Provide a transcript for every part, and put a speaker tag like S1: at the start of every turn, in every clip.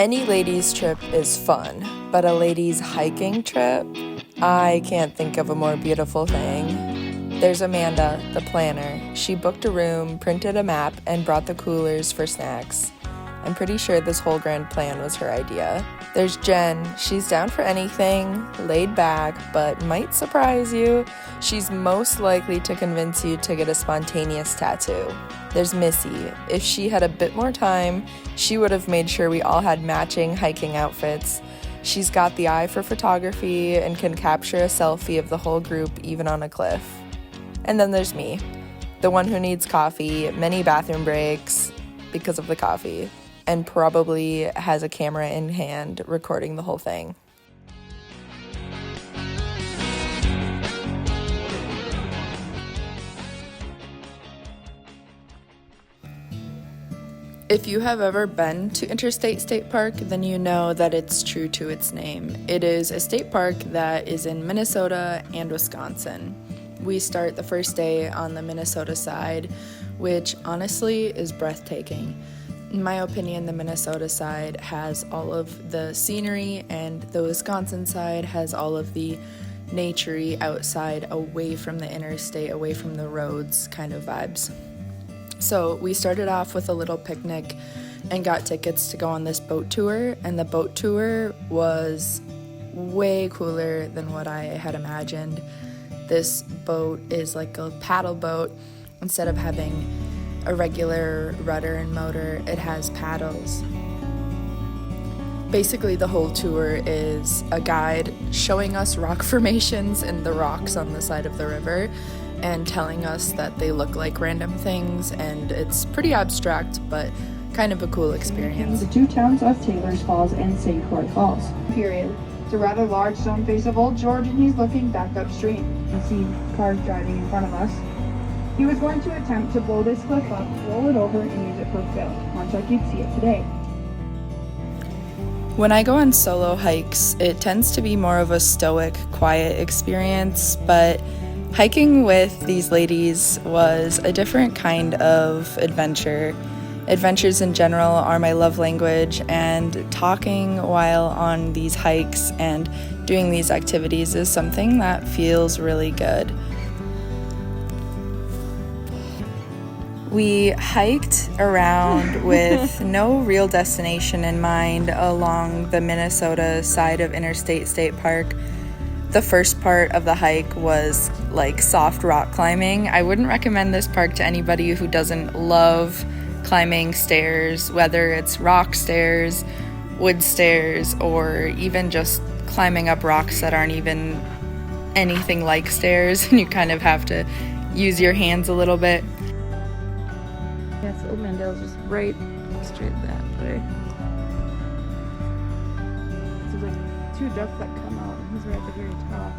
S1: Any ladies' trip is fun, but a ladies' hiking trip? I can't think of a more beautiful thing. There's Amanda, the planner. She booked a room, printed a map, and brought the coolers for snacks. I'm pretty sure this whole grand plan was her idea. There's Jen. She's down for anything, laid back, but might surprise you. She's most likely to convince you to get a spontaneous tattoo. There's Missy. If she had a bit more time, she would have made sure we all had matching hiking outfits. She's got the eye for photography and can capture a selfie of the whole group even on a cliff. And then there's me, the one who needs coffee, many bathroom breaks because of the coffee, and probably has a camera in hand recording the whole thing. If you have ever been to Interstate State Park, then you know that it's true to its name. It is a state park that is in Minnesota and Wisconsin. We start the first day on the Minnesota side, which honestly is breathtaking. In my opinion, the Minnesota side has all of the scenery, and the Wisconsin side has all of the naturey outside, away from the interstate, away from the roads kind of vibes. So we started off with a little picnic and got tickets to go on this boat tour, and the boat tour was way cooler than what I had imagined. This boat is like a paddle boat. Instead of having a regular rudder and motor, it has paddles. Basically, the whole tour is a guide showing us rock formations and the rocks on the side of the river and telling us that they look like random things, and it's pretty abstract, but kind of a cool experience.
S2: The two towns of Taylor's Falls and St. Croix Falls. Period. It's a rather large stone face of Old George, and he's looking back upstream. You see cars driving in front of us. He was going to attempt to blow this cliff up, roll it over, and use it for fill, much like you'd see it today.
S1: When I go on solo hikes, it tends to be more of a stoic, quiet experience, but hiking with these ladies was a different kind of adventure. Adventures in general are my love language, and talking while on these hikes and doing these activities is something that feels really good. We hiked around with no real destination in mind along the Minnesota side of Interstate State Park. The first part of the hike was like soft rock climbing. I wouldn't recommend this park to anybody who doesn't love climbing stairs, whether it's rock stairs, wood stairs, or even just climbing up rocks that aren't even anything like stairs, and you kind of have to use your hands a little bit.
S3: Yes, Old Mandela's just right straight that way. So there's like two ducks that come out, and he's right at the very top.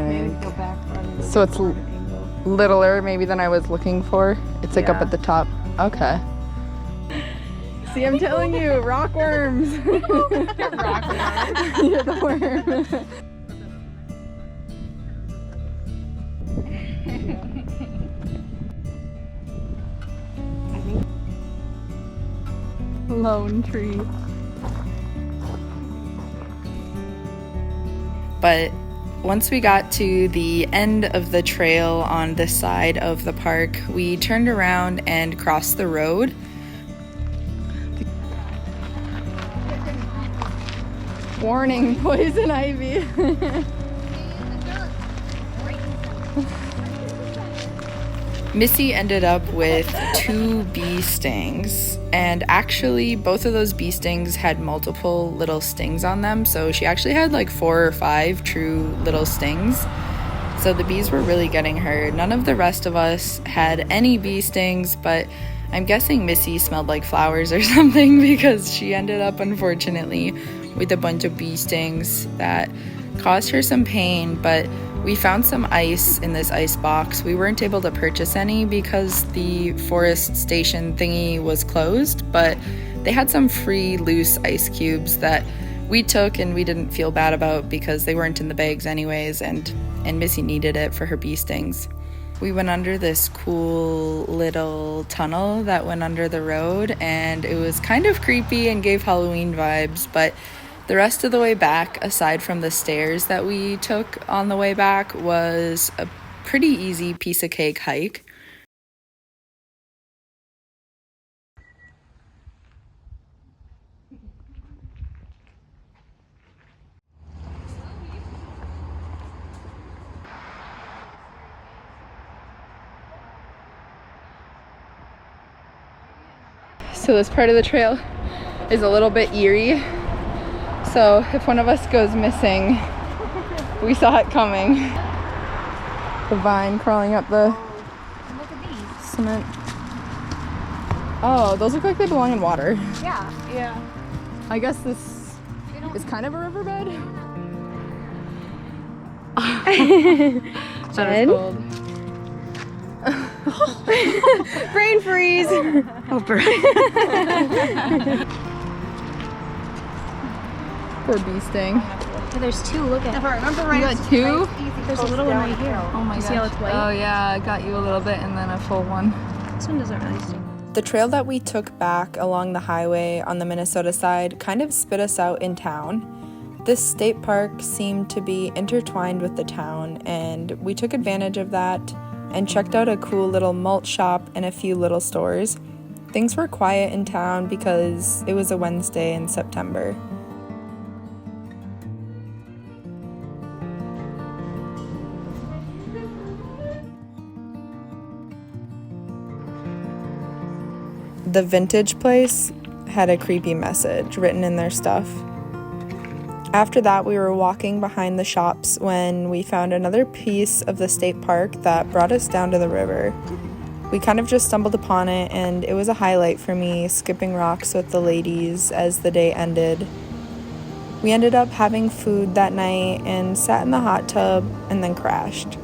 S3: Maybe go back running.
S4: So it's littler maybe than I was looking for. It's like up at the top. Okay. See, I'm telling you, rockworms. Rockworms. You're the worm. Lone tree.
S1: But once we got to the end of the trail on this side of the park, we turned around and crossed the road.
S4: Warning, poison ivy.
S1: Missy ended up with 2 bee stings, and actually both of those bee stings had multiple little stings on them, so she actually had like 4 or 5 true little stings. So the bees were really getting her. None of the rest of us had any bee stings, but I'm guessing Missy smelled like flowers or something, because she ended up, unfortunately, with a bunch of bee stings that caused her some pain. But we found some ice in this ice box. We weren't able to purchase any because the forest station thingy was closed, but they had some free loose ice cubes that we took, and we didn't feel bad about because they weren't in the bags anyways, and Missy needed it for her bee stings. We went under this cool little tunnel that went under the road, and it was kind of creepy and gave Halloween vibes, but the rest of the way back, aside from the stairs that we took on the way back, was a pretty easy piece of cake hike.
S4: So this part of the trail is a little bit eerie. So if one of us goes missing, we saw it coming. The vine crawling up the
S3: Look at these.
S4: cement. Oh, those look like they belong in water.
S3: Yeah.
S4: Yeah. I guess this is kind of a riverbed. That is cold.
S3: Brain freeze.
S4: Oh, poor bee sting.
S3: Oh, there's two. Look at. If I remember
S4: right, you got two?
S3: There's a little one right here. Oh my gosh. See how it's white?
S4: Oh yeah, I got you a little bit and then a full one.
S3: This one doesn't really sting.
S1: The trail that we took back along the highway on the Minnesota side kind of spit us out in town. This state park seemed to be intertwined with the town, and we took advantage of that and checked out a cool little malt shop and a few little stores. Things were quiet in town because it was a Wednesday in September. The vintage place had a creepy message written in their stuff. After that, we were walking behind the shops when we found another piece of the state park that brought us down to the river. We kind of just stumbled upon it, and it was a highlight for me, skipping rocks with the ladies as the day ended. We ended up having food that night and sat in the hot tub and then crashed.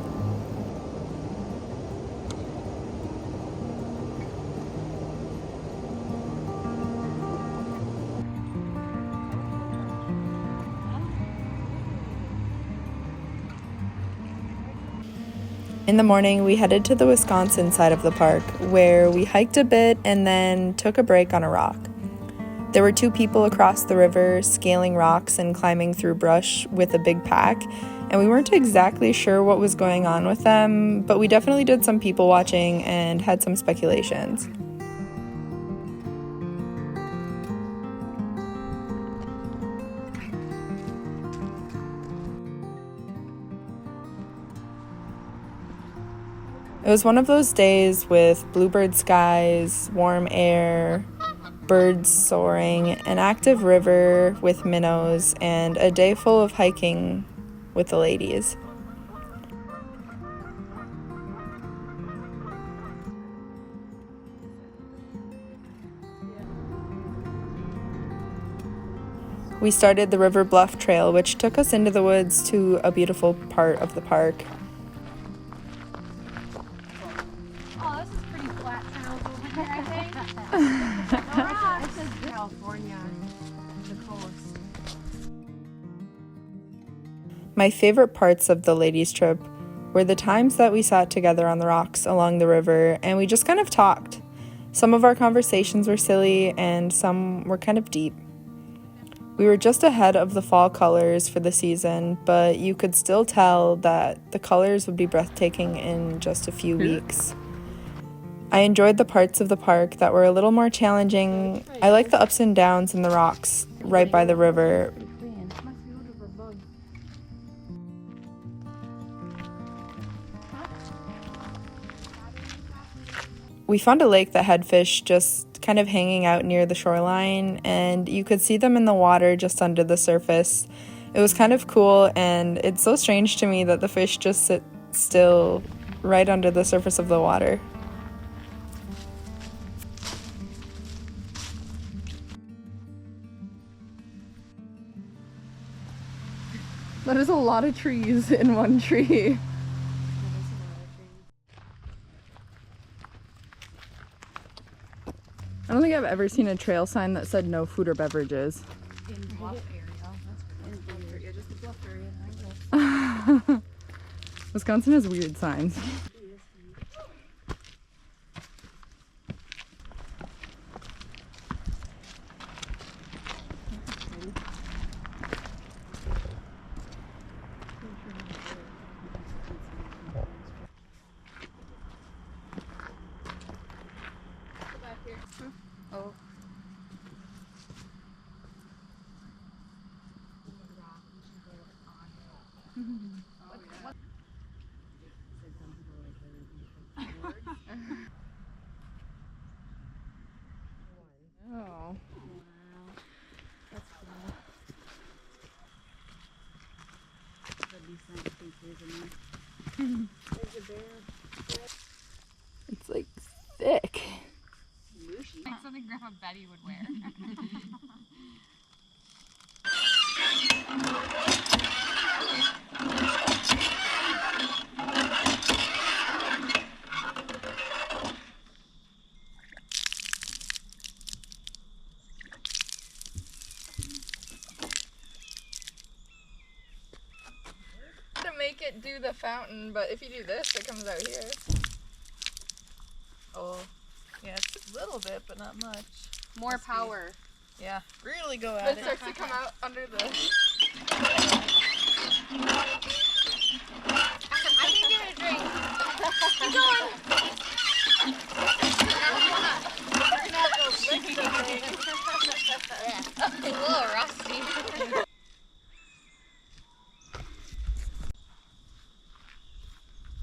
S1: In the morning, we headed to the Wisconsin side of the park, where we hiked a bit and then took a break on a rock. There were two people across the river scaling rocks and climbing through brush with a big pack, and we weren't exactly sure what was going on with them, but we definitely did some people watching and had some speculations. It was one of those days with bluebird skies, warm air, birds soaring, an active river with minnows, and a day full of hiking with the ladies. We started the River Bluff Trail, which took us into the woods to a beautiful part of the park.
S3: California, the coast.
S1: My favorite parts of the ladies' trip were the times that we sat together on the rocks along the river and we just kind of talked. Some of our conversations were silly and some were kind of deep. We were just ahead of the fall colors for the season, but you could still tell that the colors would be breathtaking in just a few weeks. I enjoyed the parts of the park that were a little more challenging. I like the ups and downs in the rocks right by the river. We found a lake that had fish just kind of hanging out near the shoreline, and you could see them in the water just under the surface. It was kind of cool, and it's so strange to me that the fish just sit still right under the surface of the water.
S4: That is a lot of trees in one tree. I don't think I've ever seen a trail sign that said no food or beverages.
S3: In Bluff area. That's in Bluff area, just the Bluff area.
S4: Wisconsin has weird signs. Oh.
S3: That's cool. There'll be some creatures in there. There's a bear.
S4: It's like thick.
S3: Like something Grandma Betty would wear.
S4: To make it do the fountain, but if you do this, it comes out here.
S1: Oh, yeah, it's a little bit, but not much.
S3: More power.
S1: Yeah, really go
S4: But
S1: at
S4: it
S1: it.
S4: starts to come out under the.
S3: I can get a drink. Keep going.
S4: We're gonna have to lick the thing.
S3: It's a little rusty.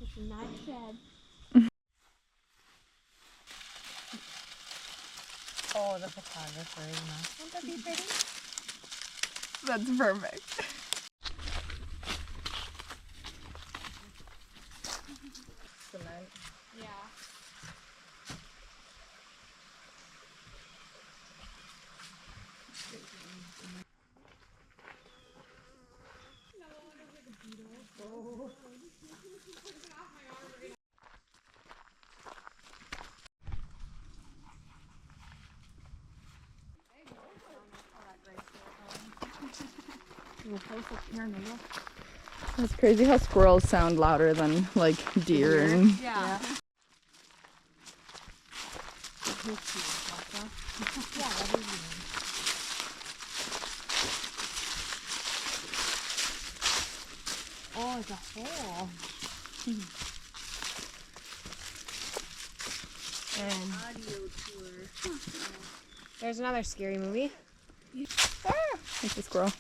S3: It's a nice shed.
S1: Oh, the photographer is nice. Won't that be pretty?
S4: That's perfect. Cement.
S3: Yeah.
S4: It's crazy how squirrels sound louder than like deer and.
S3: Yeah. Oh, it's a hole. And audio tour. There's another scary movie.
S4: It's a squirrel.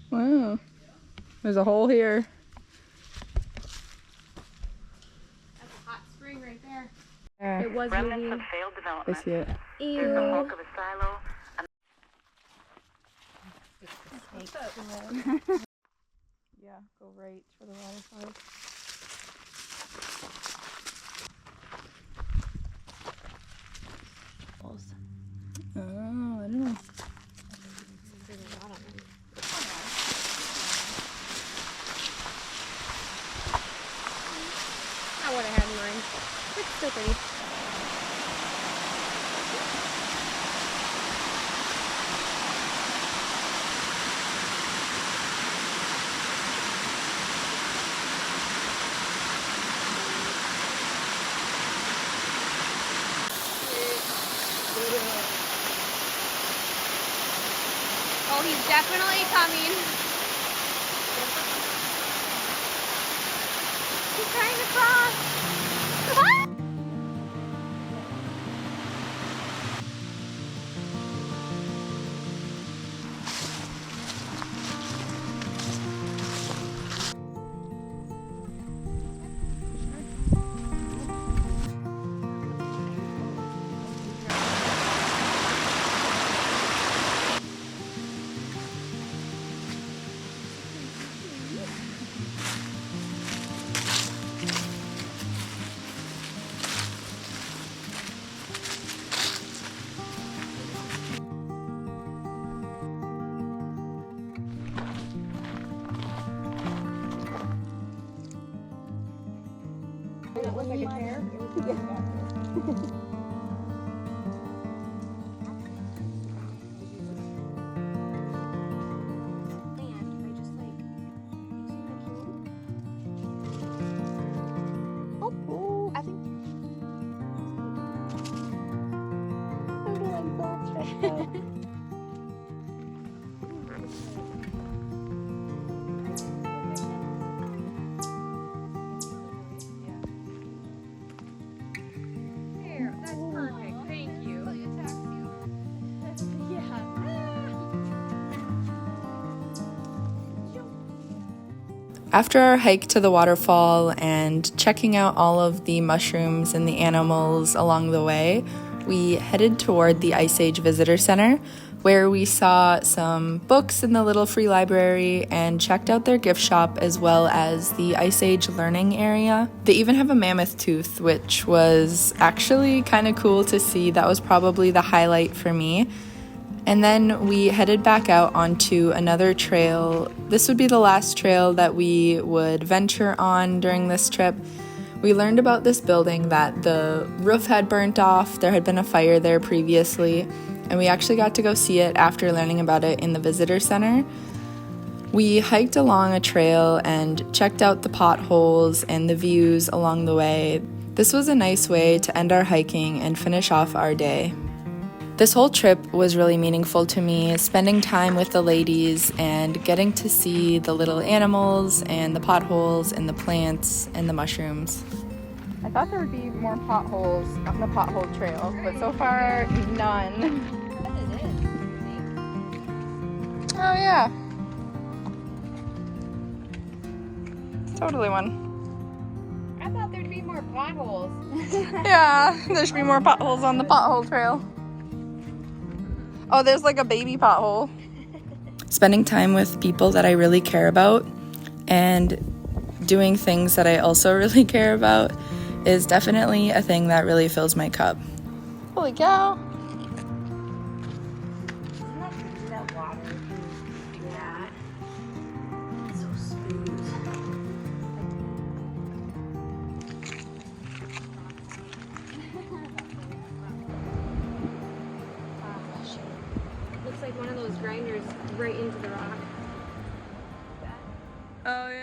S4: Wow. There's a hole here.
S3: That's a hot spring right there.
S4: Yeah,
S3: It was
S5: Remnants
S3: moving.
S5: of failed
S4: I
S5: development.
S4: see it.
S5: There's the
S3: Ew.
S5: hulk of a silo.
S4: Yeah, go right for the waterfall. Oh, I don't know.
S3: I would have had mine. It's still pretty. Oh, he's definitely coming. He's trying to cross. There, that's perfect. Thank you.
S1: After our hike to the waterfall and checking out all of the mushrooms and the animals along the way, we headed toward the Ice Age Visitor Center, where we saw some books in the little free library and checked out their gift shop as well as the Ice Age learning area. They even have a mammoth tooth, which was actually kind of cool to see. That was probably the highlight for me. And then we headed back out onto another trail. This would be the last trail that we would venture on during this trip. We learned about this building that the roof had burnt off. There had been a fire there previously, and we actually got to go see it after learning about it in the visitor center. We hiked along a trail and checked out the potholes and the views along the way. This was a nice way to end our hiking and finish off our day. This whole trip was really meaningful to me, spending time with the ladies and getting to see the little animals and the potholes and the plants and the mushrooms.
S4: I thought there would be more potholes on the pothole trail, but so far, none. Oh yeah. Totally one.
S3: I thought there'd be more potholes.
S4: Yeah, there should be more potholes on the pothole trail. Oh, there's like a baby pothole.
S1: Spending time with people that I really care about and doing things that I also really care about is definitely a thing that really fills my cup.
S4: Holy cow.
S3: That water. Yeah. So smooth. Looks like one of those grinders right into the rock.
S4: Oh yeah.